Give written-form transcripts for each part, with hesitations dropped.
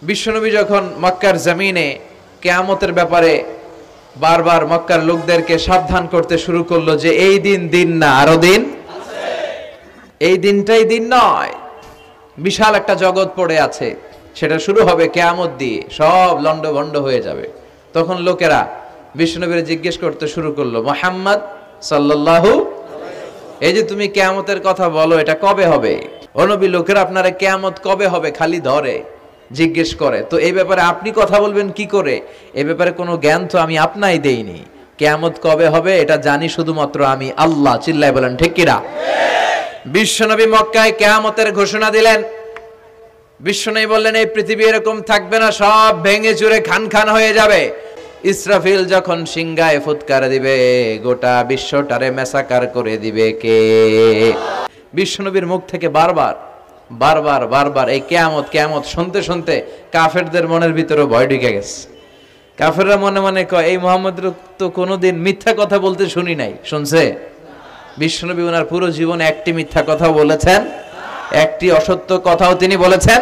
বিশ্বনবী যখন মক্কার জমিনে কিয়ামতের ব্যাপারে বারবার মক্কার লোকদেরকে সাবধান করতে শুরু করলো যে এই দিন দিন না, আরো দিন আছে, এই দিনটাই দিন নয়, বিশাল একটা জগৎ পড়ে আছে, সেটা শুরু হবে কিয়ামত দিয়ে, সব লন্ডভন্ড হয়ে যাবে। তখন লোকেরা বিশ্বনবীর জিজ্ঞেস করতে শুরু করলো, মুহাম্মদ সাল্লাল্লাহু, এই যে তুমি কিয়ামতের কথা বলো, এটা কবে হবে? ও নবী, লোকেরা আপনারা কিয়ামত কবে হবে খালি ধরে জিজ্ঞেস করে, তো এই ব্যাপারে আপনি কথা বলবেন কি করে? এই ব্যাপারে কোনো জ্ঞান তো আমি আপনাই দেইনি। কিয়ামত কবে হবে এটা জানি শুধুমাত্র আমি আল্লাহ। চিল্লায় বলেন ঠিক কিনা? বিশ্বনবী মক্কায় কিয়ামতের ঘোষণা দিলেন। বিশ্বনবী বললেন, এই পৃথিবী এরকম থাকবে না, সব ভেঙে চুরে খান খান হয়ে যাবে। ইসরাফিল যখন সিংহায় ফুৎকার দিবে, গোটা বিশ্বটারে মেসাকার করে দিবে কে? বিশ্বনবীর মুখ থেকে বারবার বারবার বারবার এই কিয়ামত কিয়ামত শুনতে শুনতে কাফেরদের মনের ভিতরে ভয় ঢুকে গেছে। কাফেররা মনে মনে কয়, এই মুহাম্মদের তো কোনোদিন মিথ্যা কথা বলতে শুনি নাই। শুনছে? বিশ্বনবী ওনার পুরো জীবনে একটি মিথ্যা কথা বলেছেন, একটি অসত্য কথাও তিনি বলেছেন।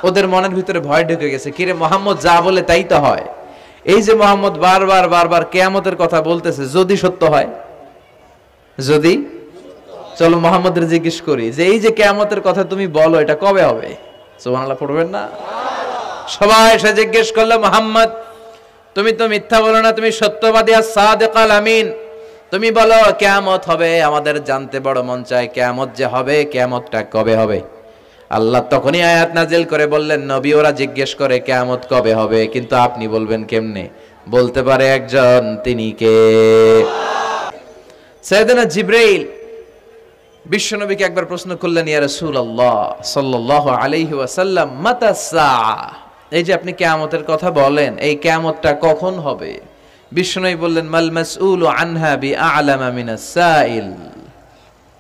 ওদের মনের ভিতরে ভয় ঢুকে গেছে, কিরে মুহাম্মদ যা বলে তাই তো হয়। এই যে মুহাম্মদ বারবার বারবার কিয়ামতের কথা বলতেছে, যদি সত্য হয়, যদি, চলো মুহাম্মদের জিজ্ঞেস করি যে এই যে কিয়ামতের কথা তুমি বলো, এটা কবে হবে? সুবহানাল্লাহ পড়বেন না? সবাই এসে জিজ্ঞেস করলো, মুহাম্মদ তুমি তো মিথ্যা বলো না, তুমি সত্যবাদী আর সাদিকাল আমিন, তুমি বলো কিয়ামত হবে, আমাদের জানতে বড় মন চায় কিয়ামত যে হবে, কিয়ামতটা কবে হবে? আল্লাহ তখনই আয়াত নাজিল করে বললেন, নবী ওরা জিজ্ঞেস করে কিয়ামত কবে হবে, কিন্তু আপনি বলবেন কেমনে? বলতে পারে একজন, তিনি কে? সাইয়েদনা জিবরাইল বিশ্বনবীকে একবার প্রশ্ন করলেন, ইয়া রাসূলুল্লাহ সাল্লাল্লাহু আলাইহি ওয়াসাল্লাম, মাতা সাআ, এই যে আপনি কিয়ামতের কথা বলেন, এই কিয়ামতটা কখন হবে? বিশ্বনবী বললেন, মাল মাসউলু আনহা বিআলামা মিনাস সাইল।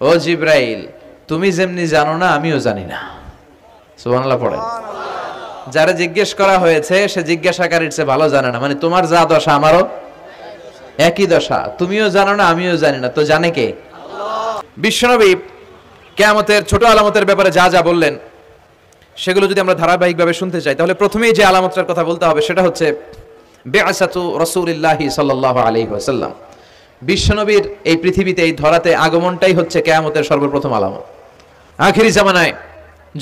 ও জিবরাইল, তুমি যেমনি জানো না, আমিও জানি না। সুবহানাল্লাহ পড়েন। যারা জিজ্ঞেস করা হয়েছে সে জিজ্ঞাসাকারীর চেয়ে ভালো জানে না, মানে তোমার যা দশা আমারও একই দশা, তুমিও জানো না আমিও জানি না, তো জানে কে? বিশ্বনবী কিয়ামতের ছোট আলামতের ব্যাপারে যা যা বললেন, সেগুলো যদি আমরা ধারাবাহিকভাবে শুনতে চাই, তাহলে প্রথমেই যে আলামতটার কথা বলতে হবে সেটা হচ্ছে বিআসাতু রাসূলিল্লাহি সাল্লাল্লাহু আলাইহি ওয়াসাল্লাম। বিশ্বনবীর এই পৃথিবীতে, এই ধরাতে আগমনটাই হচ্ছে কিয়ামতের সর্বপ্রথম আলামত। আখিরি জামানায়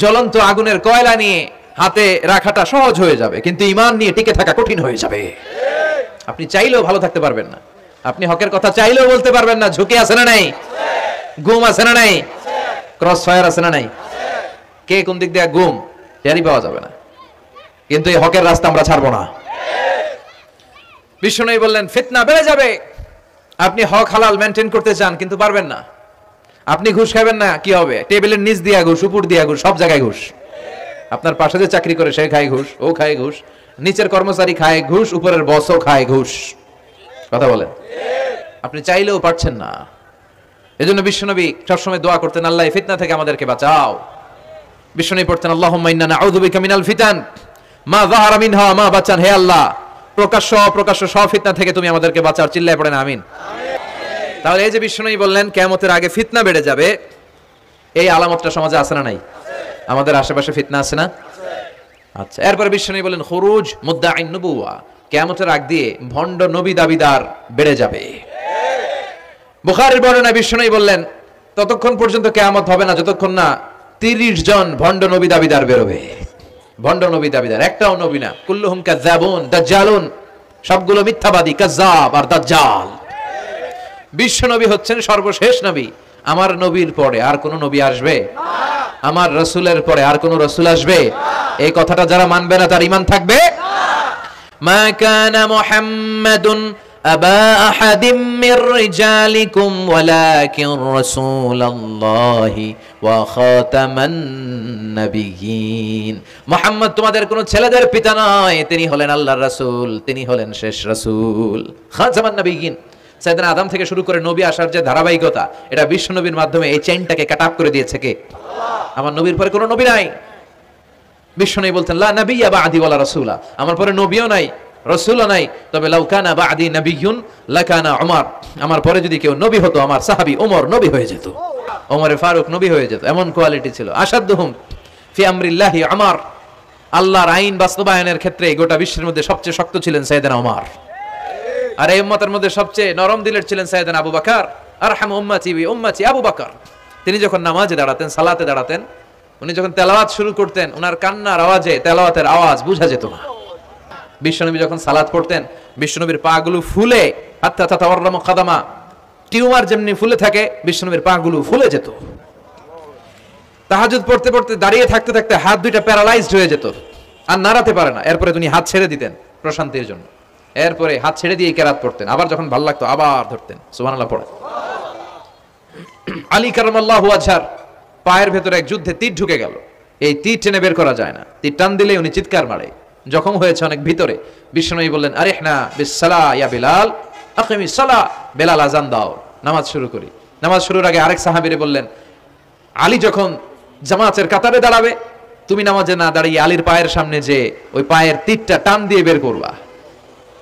জ্বলন্ত আগুনের কয়লা নিয়ে হাতে রাখাটা সহজ হয়ে যাবে, কিন্তু ঈমান নিয়ে টিকে থাকা কঠিন হয়ে যাবে। আপনি চাইলেও ভালো থাকতে পারবেন না, আপনি হকের কথা চাইলেও বলতে পারবেন না। ঝুঁকি আছে না নাই? গুম আছে না নাই? ক্রস ফায়ার আছে না নাই? কে কোন দিক দিয়ে গুম টেরই পাওয়া যাবে না, কিন্তু এই হকের রাস্তা আমরা ছাড়বো না। বিশ্বনবী বললেন, ফিতনা বেড়ে যাবে। আপনি হক হালাল মেনটেন করতে চান কিন্তু পারবেন না। আপনি ঘুষ খাবেন না, কি হবে? টেবিলের নিচ দিয়া ঘুষ, উপর দিয়া ঘুষ, সব জায়গায় ঘুষ। আপনার পাশে যে চাকরি করে সে খায় ঘুষ, ও খায় ঘুষ, নিচের কর্মচারী খায় ঘুষ, উপরের বসও খায় ঘুষ। কথা বলেন? আপনি চাইলেও পারছেন না। এজন্য বিশ্বনবী সবসময় দোয়া করতেন, আল্লাহ এই ফিতনা থেকে আমাদেরকে বাঁচাও। বিশ্বনবী পড়তেন, আল্লাহুম্মা ইন্না নাউযু বিকা মিনাল ফিতান মা যাহারা মিনহা মা বাচান, হে আল্লাহ প্রকাশ্য অপ্রকাশ্য সব ফিতনা থেকে তুমি আমাদেরকে বাঁচাও। চিল্লায় পড়েন আমিন। তাহলে এই যে বিশ্বনবী বললেন কিয়ামতের আগে ফিতনা বেড়ে যাবে, এই আলামতটা সমাজে আছে না নাই? আমাদের আশেপাশে ফিতনা আছে না? আচ্ছা, এরপর বিশ্বনবী বলেন, খুরুজ মুদ্দাঈন নবুওয়া, কিয়ামতের আগ দিয়ে ভণ্ড নবী দাবিদার বেড়ে যাবে। বুখারীর বর্ণনায় বিশ্বনবী বললেন, ততক্ষণ পর্যন্ত কিয়ামত হবে না যতক্ষণ না 30 জন ভণ্ড নবী দাবিদার বেরোবে। ভণ্ড নবী দাবিদার, একটাও নবী না। কুল্লুহুম কাযাবুন দাজ্জালুন, সবগুলো মিথ্যাবাদী, কাযাব আর দাজ্জাল। বিশ্বনবী হচ্ছেন সর্বশেষ নবী। আমার নবীর পরে আর কোন নবী আসবে? আমার রাসূলের পরে আর কোন রাসূল আসবে? এই কথাটা যারা মানবে না তার ঈমান থাকবে না। মা কানা মুহাম্মাদুন আবা আহাদিম মির রিজালিকুম ওয়ালাকিন রাসূলুল্লাহি ওয়া খাতামান নাবিয়্যিন। মুহাম্মদ তোমাদের কোন ছেলেদের পিতা নয়, তিনি হলেন আল্লাহর রাসূল, তিনি হলেন শেষ রাসূল, খাতামান নাবিয়্যিন। সাইয়েদনা আদম থেকে শুরু করে নবী আসার যে ধারাবাহিকতা, এটা বিশ্বনবীর মাধ্যমে এই চেইনটাকে কাট আপ করে দিয়েছে কে? আমার নবীর পরে কোনো নবী নাই। বিশ্বনবী বলতেন, লা নাবিয়্যা বা'দি ওয়ালা রাসূলা, আমার পরে নবীও নাই রাসূলও নাই, তবে লাউ কানা বা'দি নাবিয়্যুন লাকানা উমর, আমার পরে যদি কেউ নবী হতো আমার সাহাবী ওমর নবী হয়ে যেত, ওমরে ফারুক নবী হয়ে যেত। এমন কোয়ালিটি ছিল। আসাদুহুম ফি আমরিল্লাহি উমর, আল্লাহর আইন বাস্তবায়নের ক্ষেত্রে গোটা বিশ্বের মধ্যে সবচেয়ে শক্ত ছিলেন সাইয়েদনা ওমর, আর এই উম্মতের মধ্যে সবচেয়ে নরম দিলের ছিলেন সাইয়েদনা আবু বকর। আরহাম উম্মতি বি উম্মতি আবু বকর। তিনি যখন নামাজে দাঁড়াতেন, সালাতে দাঁড়াতেন, উনি যখন তেলাওয়াত শুরু করতেন, ওনার কান্নার আওয়াজে তেলাওয়াতের আওয়াজ বোঝা যেত না। বিশ্বনবী যখন সালাত পড়তেন, বিশ্বনবীর পাগুলো ফুলে, হাত্তা তাতাওয়াররামু কাদামা, টিউমার যেমনি ফুলে থাকে, বিশ্বনবীর পাগুলো ফুলে যেত। তাহাজ্জুদ পড়তে পড়তে দাঁড়িয়ে থাকতে থাকতে হাত দুইটা প্যারালাইজড হয়ে যেত, আর নাড়াতে পারে না। এরপরে তিনি হাত ছেড়ে দিতেন প্রশান্তির জন্য, এরপরে হাত ছেড়ে দিয়ে কেরাত পড়তেন, আবার যখন ভালো লাগতো আবার ধরতেন। সুবহানাল্লাহ পড়ে। আলী কারামাল্লাহু ওয়াজহার পায়ের ভেতরে এক যুদ্ধে তীর ঢুকে গেল। এই তীর টেনে বের করা যায় না, তীর টান দিলে উনি চিৎকার মারে, জখম হয়েছে অনেক ভিতরে। বিশ্বনবী বললেন, আরিহনা বিসসালাহ ইয়া বিলাল, আকিমিস সালাহ, বেলাল আযান দাও, নামাজ শুরু করি। নামাজ শুরুর আগে আরেক সাহাবীরে বললেন, আলী যখন জামাতের কাতারে দাঁড়াবে, তুমি নামাজে না দাঁড়িয়ে আলীর পায়ের সামনে যে ওই পায়ের তীরটা টান দিয়ে বের করবা।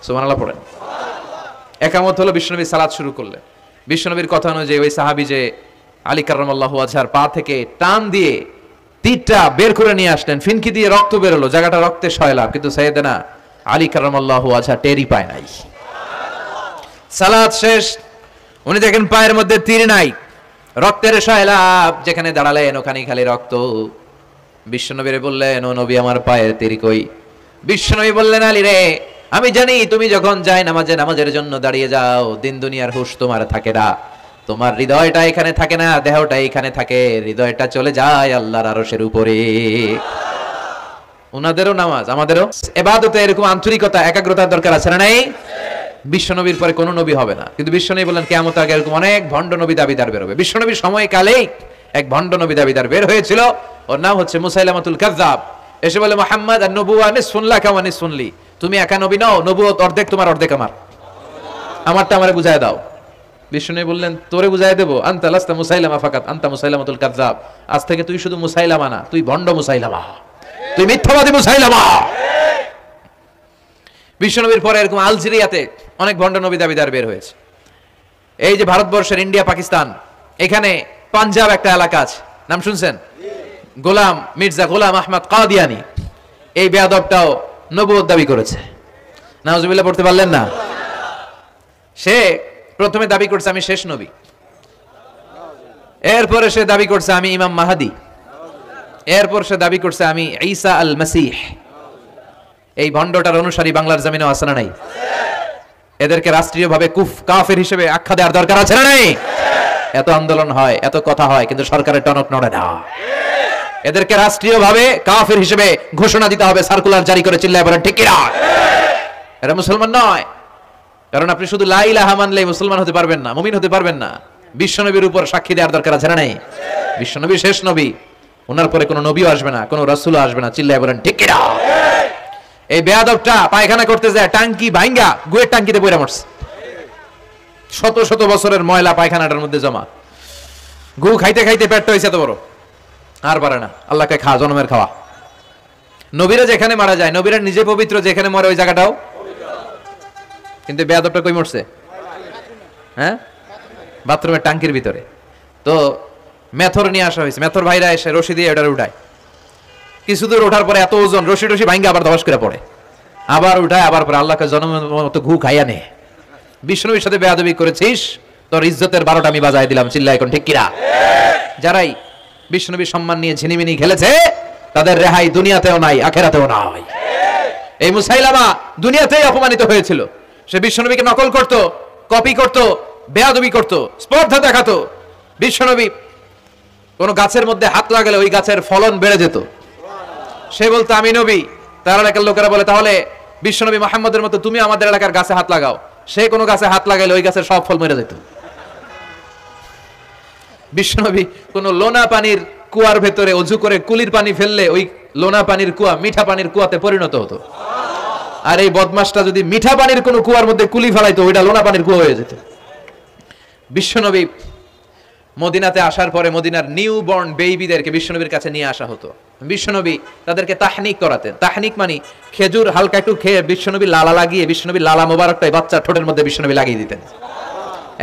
সুবহানাল্লাহ পড়েন। একামত হলো, বিশ্বনবী সালাত শুরু করলেন। বিশ্বনবীর কথা অনুযায়ী ওই সাহাবী যে আলী কারামাল্লাহু ওয়াজহার পা থেকে টান দিয়ে তীরটা বের করে নিয়ে আসলেন, ফিনকি দিয়ে রক্ত বেরোলো, জায়গাটা রক্তে সয়লাভ, কিন্তু সাইয়েদনা আলী কারামাল্লাহু ওয়াজহা টেরই পায় নাই। সালাত শেষ, উনি দেখেন পায়ের মধ্যে তীর নাই, রক্তের সয়লাভ, যেখানে দাঁড়ালেন ওখানেই খালি রক্ত। বিশ্বনবীরে বললেন, ও নবী, আমার পায়ের তীর কই? বিশ্বনবী বললেন, আলী রে, আমি জানি তুমি যখন যাই নামাজের জন্য দাঁড়িয়ে যাও, দিন দুনিয়ার হুঁশ তোমার থাকে না, তোমার হৃদয়টা এখানে থাকে না, দেহটা এখানে থাকে, হৃদয়টা চলে যায় আল্লাহর আরশের উপরে। ওনাদেরও নামাজ, আমাদেরও ইবাদতে এরকম আন্তরিকতা, একাগ্রতার দরকার আছে না নাই? বিশ্বনবীর পরে কোনো নবী হবে না, কিন্তু বিশ্বনবী বললেন কিয়ামত আগে এরকম অনেক ভণ্ড নবী দাবিদার বের হবে। বিশ্বনবীর সময়কালেই এক ভণ্ড নবী দাবিদার বের হয়েছিল, ওর নাম হচ্ছে মুসাইলামাতুল কাযযাব। এসে বলে, মুহাম্মদ আর নবুওয়া নিসফুন লাকা ওয়া নিসফুন লি, তুমি একা নবী নও, নবুয়ত অর্ধেক তোমার অর্ধেক আমার, আমারটা আমারে বুঝায় দাও। বিষ্ণু বললেন, তোরে বুঝাই দেবো, আনতা লাস্তা মুসাইলামা ফাকাত, আনতা মুসাইলামাতুল কাযযাব, আজ থেকে তুই শুধু মুসাইলামা না, তুই ভণ্ড মুসাইলামা, তুই মিথ্যাবাদী মুসাইলামা। বিশ্বনবীর পরে এরকম আলজেরিয়াতে অনেক ভণ্ড নবী দাবিদার বের হয়েছে। এই যে ভারতবর্ষের ইন্ডিয়া পাকিস্তান, এখানে পাঞ্জাব একটা এলাকা আছে, নাম শুনছেন? গোলাম মির্জা গোলাম আহমদ কাদিয়ানি, এই বেয়াদবটাও নবুয়ত দাবি করেছে। নাউজুবিল্লাহ পড়তে পারলেন না? সে প্রথমে দাবি করছে আমি শেষ নবী, এরপরে সে দাবি করছে আমি ইমাম মাহাদি, এরপর সে দাবি করছে আমি ঈসা আল মাসিহ। এই ভণ্ডটার অনুসারী বাংলার জমিনেও আছে না নাই? এদেরকে রাষ্ট্রীয়ভাবে কাফের হিসেবে আখ্যা দেওয়ার দরকার আছে না নাই? এত আন্দোলন হয়, এত কথা হয়, কিন্তু সরকারের টনক নড়ে না। এদেরকে রাষ্ট্রীয়ভাবে কাফের হিসেবে ঘোষণা দিতে হবে, সার্কুলার জারি করে চিল্লায় বলেন ঠিক কিনা? এরা মুসলমান নয়, কারণ আপনি শুধু লা ইলাহা মানলেই মুসলমান হতে পারবেন না, মুমিন হতে পারবেন না। বিশ্বনবীর উপর সাক্ষী দেওয়ার দরকার আছে না নাই? বিশ্বনবী শেষ নবী, ওনার পরে কোনো নবীও আসবে না, কোনো রাসূলও আসবে না, চিল্লায় বলেন ঠিক কিনা? এই বেয়াদবটা পায়খানা করতে যায়, টাঙ্কি ভাঙ্গা গুয়ের টাঙ্কিতে পড়ে মরছে, শত শত বছরের ময়লা পায়খানাটার মধ্যে জমা, গু খাইতে খাইতে পেটটা হয়েছে এত বড়, আর পারে না, আল্লাহকে খা, জনমের খাওয়া। নবীরা যেখানে মারা যায়, নবীরা নিজে পবিত্র, যেখানে মরে ওই জায়গাটাও, কিন্তু বেয়াদবটা কই মরছে? হ্যাঁ, বাথরুমের টাঙ্কির ভিতরে। তো মেথর নিয়ে আসা হয়েছে, মেথর ভাইরা এসে রশি দিয়ে ওটার উঠায়, কিছু দূর ওঠার পরে এত ওজন, রশি টশি ভাঙ্গা আবার ধস করে পড়ে, আবার উঠায়, আবার পরে আল্লাহকে জনমের মতো ঘু খাইয়া নে। বিষ্ণুর সাথে বেয়াদবি করেছিস, তোর ইজ্জতের 12টা আমি বাজায় দিলাম, চিল্লা এখন ঠিক কিনা? যারাই বিষ্ণুবীর সম্মান নিয়ে ঝিনিমিনি খেলেছে, তাদের রেহাই দুনিয়াতেও নাই, আখেরাতেও নাই। এই মুসাইলামা দুনিয়াতেই অপমানিত হয়েছিল। সে বিশ্বনবীকে নকল করত, কপি করত, বেয়াদবি করত, স্পর্ধা দেখাতো। বিশ্বনবী কোন গাছের মধ্যে হাত লাগালে ওই গাছের ফলন বেড়ে যেত। সে বলতো আমি নবী, তার এলাকার লোকেরা বলে তাহলে বিশ্বনবী মুহাম্মদের মতো তুমি আমাদের এলাকার গাছে হাত লাগাও। সে কোনো গাছে হাত লাগাইলে ওই গাছের সব ফল মরে যেত। বিশ্বনবী কোন লোনা পানির কুয়ার ভেতরে অজু করে কুলির পানি ফেললে ওই লোনা পানির কুয়া মিঠা পানির কুয়াতে পরিণত হতো। আর এই বদমাসটা যদি মিঠা পানির কোন কুয়ার মধ্যে কুলি ফেলাইতো, ওইটা লোনা পানির কুয়া হয়ে যেত। বিশ্বনবী মদিনাতে আসার পরে মদিনার নিউ বর্ন বেবিদেরকে বিশ্বনবীর কাছে নিয়ে আসা হতো। বিশ্বনবী তাদেরকে তাহনিক করাতেন। তাহনিক মানে খেজুর হালকা একটু খেয়ে বিশ্বনবী লালা লাগিয়ে, বিশ্বনবী লালা মোবারকটাই বাচ্চা ঠোঁটের মধ্যে বিশ্বনবী লাগিয়ে দিতেন।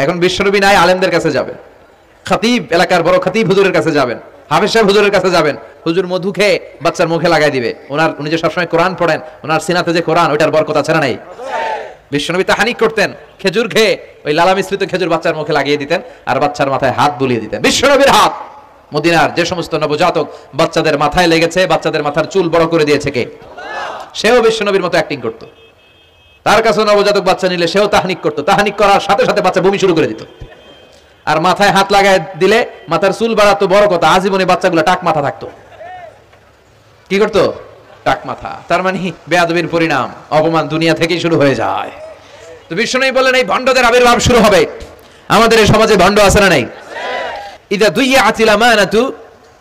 এখন বিশ্বনবী নাই, আলেমদের কাছে যাবেন, খতিব এলাকার বড় খতিব হুজুরের কাছে যাবেন, হাফেজ সাহেব হুজুরের কাছে যাবেন, হুজুর মধু খেয়ে বাচ্চার মুখে লাগাই দিবে। উনি যে সবসময় কোরআন পড়েন, ওনার সিনাতে যে কোরআন, ওইটার বরকত আছে না নাই? বিশ্বনবী তাহানিক করতেন, খেজুর খেয়ে ওই লালা মিশ্রিত খেজুর বাচ্চার মুখে লাগিয়ে দিতেন আর বাচ্চার মাথায় হাত বুলিয়ে দিতেন। বিশ্বনবীর হাত মদিনার যে সমস্ত নবজাতক বাচ্চাদের মাথায় লেগেছে, বাচ্চাদের মাথার চুল বড় করে দিয়েছে কে? সেও বিশ্বনবীর মতো অ্যাক্টিং করতো। তার কাছে নবজাতক বাচ্চা নিলে সেও তাহানিক করতো। তাহানিক করার সাথে সাথে বাচ্চা বমি শুরু করে দিত। আর মাথায় হাত লাগায় দিলে মাথার চুল বাড়াতো, বড় কথা আজীবনে বাচ্চাগুলো টাক মাথা থাকতো। কি করতো? টাক মাথা। তার মানে বেয়াদবির পরিণাম, অপমান দুনিয়া থেকেই শুরু হয়ে যায়। তো বিশ্বনবী বললেন এই ভণ্ডদের আবির্ভাব শুরু হবে। আমাদের এই সমাজে ভণ্ড আছে না নাই? ইদা দুইয়াতিল আমানাতু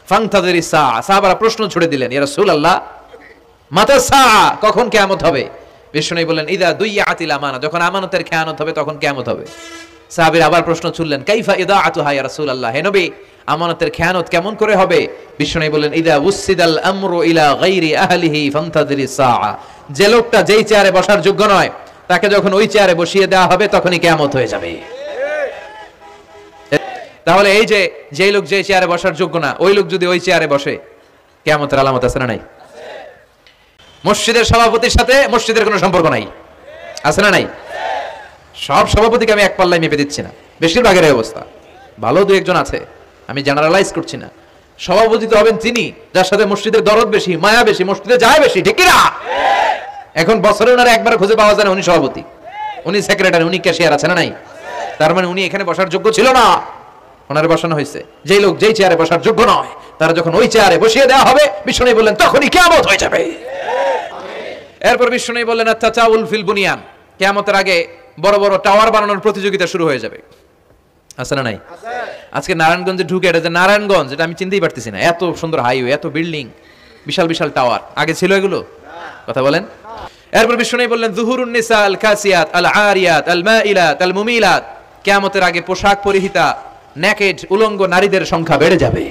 ফান্তাযিরিস সাআ। সাহাবারা প্রশ্ন ছুড়ে দিলেন, ইয়া রাসূলুল্লাহ মাতা সাআ, কখন কিয়ামত হবে? বিশ্বনবী বললেন ইদা দুইয়াতিল আমানা, যখন আমানতের খেয়ানত হবে তখন কিয়ামত হবে। সাহাবীরা আবার প্রশ্ন ছুড়লেন, কাইফা ইদাআতুহা ইয়া রাসূলুল্লাহ, হে নবী আমানতের খেয়ানত কেমন করে হবে? বিশ্বনবী বললেন ইদা উসিদাল আমরু ইলা গায়রি আহলিহি ফান্তাযিরিস সাআ, যে লোকটা যেই চেয়ারে বসার যোগ্য নয় তাকে যখন ওই চেয়ারে বসিয়ে দেওয়া হবে তখনই কিয়ামত হয়ে যাবে। তাহলে এই যে যেই লোক যে চেয়ারে বসার যোগ্য না, ওই লোক যদি ওই চেয়ারে বসে, কিয়ামতের আলামত আছে না নাই? মসজিদের সভাপতির সাথে মসজিদের কোনো সম্পর্ক নাই, আছে না নাই? সব সভাপতিকে আমি এক পাল্লায় মেপে দিচ্ছি না, বেশিরভাগের এই অবস্থা। ভালো দু একজন আছে, আমি জেনারেলাইজ করছি না। সভাপতি তো হবেন তিনি যার সাথে মসজিদের দরদ বেশি, মায়া বেশি, মসজিদে যায় বেশি, ঠিক না? এখন বছরে ওনারা একবার খুঁজে পাওয়া যায় না উনি সভাপতি, উনি সেক্রেটারি, উনি ক্যাশিয়ার, আছে না নাই? তার মানে উনি এখানে বসার যোগ্য ছিল না, ওনারে বসানো হয়েছে। যেই লোক যেই চেয়ারে বসার যোগ্য নয় তারা যখন ওই চেয়ারে বসিয়ে দেওয়া হবে, বিশ্বনবী বললেন তখনই কিয়ামত হয়ে যাবে। এরপর বিশ্বনবী বললেন আত-তাচাউল ফিল বুনিয়ান, কিয়ামতের আগে বড় বড় টাওয়ার বানানোর প্রতিযোগিতা শুরু হয়ে যাবে, আছে না নাই? আজকে নারায়ণগঞ্জে ঢুকে, এটা যে নারায়ণগঞ্জ, এটা আমি চিনতেই পারতেছি না। এত সুন্দর হাইওয়ে, এত বিল্ডিং, বিশাল বিশাল টাওয়ার, আগে ছিল এগুলো? কথা বলেন। এরপর বিশ্বনবী বললেন যুহুরুন নিসা আল কাসিয়াত আল আরিয়াত আল মাইলাত আল মুমিলাত, কিয়ামতের আগে পোশাক পরিহিতা নেকেড উলঙ্গ নারীদের সংখ্যা বেড়ে যাবে।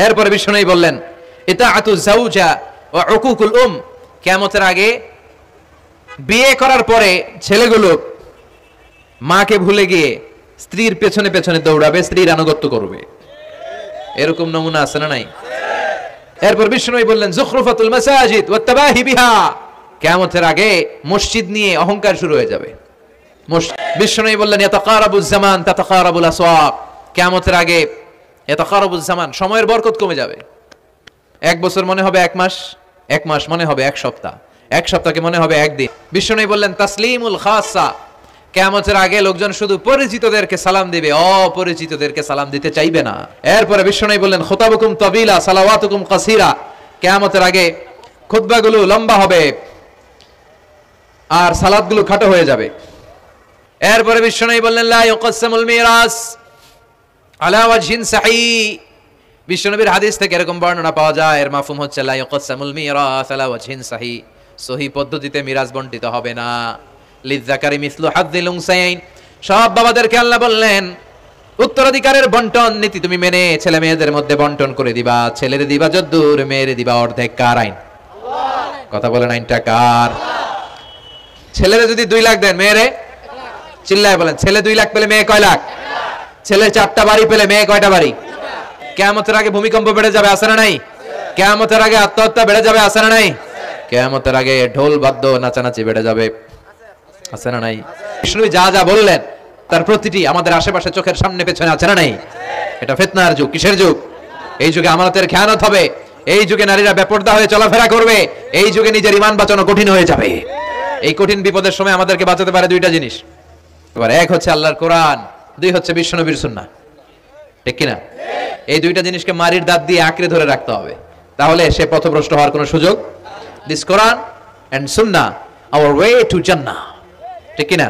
এরপর বিশ্বনবী বললেন ইতাআতু যাওজা ওয়া উকুকুল কিয়ামতের আগে বিয়ে করার পরে ছেলেগুলো মাকে ভুলে গিয়ে স্ত্রীর পেছনে পেছনে দৌড়াবে, স্ত্রীর আনুগত্য করবে। এরকম নমুনা আছে না নাই? এরপর বিশ্বনবী বললেন যুখরুফাতুল মাসাজিদ ওয়াত তাবাহি বিহা, কিয়ামতের আগে মসজিদ নিয়ে অহংকার শুরু হয়ে যাবে। বিশ্বনবী বললেন ইয়াতাকারাবুজ জামান তাতাকারাবুল আসওয়াক, কিয়ামতের আগে ইয়াতাকারাবুজ জামান, সময়ের বরকত কমে যাবে। এক বছর মনে হবে এক মাস, এক মাস মনে হবে এক সপ্তাহ, এক সপ্তাহকে মনে হবে একদিন। বিশ্বনবী বললেন তাসলিমুল খাসা, কিয়ামতের আগে লোকজন শুধু পরিচিতদেরকে সালাম দিবে, অপরিচিতদেরকে সালাম দিতে চাইবে না। এরপরে বিশ্বনবী বললেন খুতাবুকুম তাবিলা সালাওয়াতুকুম কাসীরা, কিয়ামতের আগে খুতবাগুলো লম্বা হবে আর সালাতগুলো খাটো হয়ে যাবে। এরপরে বিশ্বনবী বললেন লা ইউকাসসামুল মিরাস আলা ওয়াজহিন সাহিহ, বিশ্বনবীর হাদিস থেকে এরকম বর্ণনা পাওয়া যায়, এর মাফহুম হচ্ছে লা ইউকাসসামুল মিরাস আলা ওয়াজহিন সাহিহ, সহিহ পদ্ধতিতে মিরাজ বণ্টিত হবে না। লিযযাকারি মিসলু হাযযিল উনসায়াইন, সব বাবাদেরকে আল্লাহ বললেন উত্তরাধিকারের বন্টন নীতি তুমি মেনে ছেলে মেয়েদের মধ্যে বন্টন করে দিবা, ছেলেরে দিবা যদ্দুর, মেয়েরে দিবা অর্ধেক। কার আইন? কথা বলেন আইনটা কার? ছেলেরে যদি 2 লাখ দেন, মেয়েরে চিল্লায় বলেন, ছেলে 2 লাখ পেলে মেয়ে কয় লাখ? ছেলে 4টা বাড়ি পেলে মেয়ে কয়টা বাড়ি? কিয়ামতের আগে ভূমিকম্প বেড়ে যাবে, আছে না নাই? কিয়ামতের আগে আত্মহত্যা বেড়ে যাবে, আছে না নাই? কিয়ামতের আগে ঢোল বাদ্য নাচানাচি বেড়ে যাবে, আছে না নাই? বিষ্ণু যা যা বললেন তার প্রতিটি আমাদের আশেপাশে চোখের সামনে পেছনে, আছে না নাই? এটা ফিতনার যুগ। কিসের যুগ? এই যুগে আমানতের খেয়ানত হবে, এই যুগে নারীরা বেপরদা হয়ে চলাফেরা করবে, এই যুগে নিজের ঈমান বাঁচানো কঠিন হয়ে যাবে। এই কঠিন বিপদের সময় আমাদেরকে বাঁচাতে পারে 2টা জিনিস, এবার এক হচ্ছে আল্লাহর কোরআন, 2 হচ্ছে বিশ্বনবীর সুন্নাহ, ঠিক কিনা? এই 2টা জিনিসকে মারির দাঁত দিয়ে আঁকড়ে ধরে রাখতে হবে, তাহলে সে পথভ্রষ্ট হওয়ার কোনো সুযোগ। This Quran and Sunnah hour way to জান্নাহ, ঠিক কিনা?